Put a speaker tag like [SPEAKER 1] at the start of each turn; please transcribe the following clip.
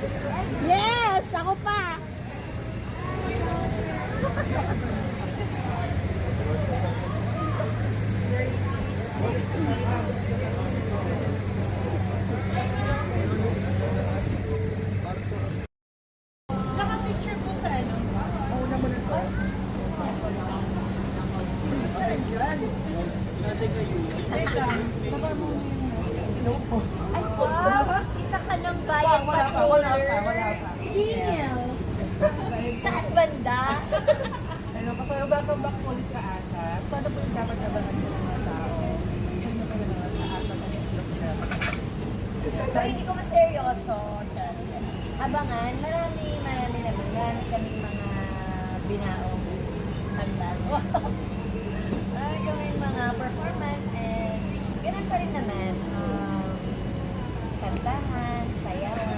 [SPEAKER 1] Yes! Ako pa!
[SPEAKER 2] Naka-picture po sa ano?
[SPEAKER 1] Oo naman ito.
[SPEAKER 2] Teka, baba mo
[SPEAKER 1] No po.
[SPEAKER 3] Ay, wow! Isa ka ng bayan patroller.
[SPEAKER 2] Email.
[SPEAKER 3] Saan banda?
[SPEAKER 2] Ano, kasi welcome back po ulit sa ASAP. So ano po yung dapat abangan po ng mga tao? Sa inyo kayo na sa ASAP ang sila.
[SPEAKER 3] Pero hindi ko maseryoso. Abangan, marami naman. Marami kaming mga binaong hagdan. Marami kaming mga performance and ganun pa rin naman. Kantahan, sayawan.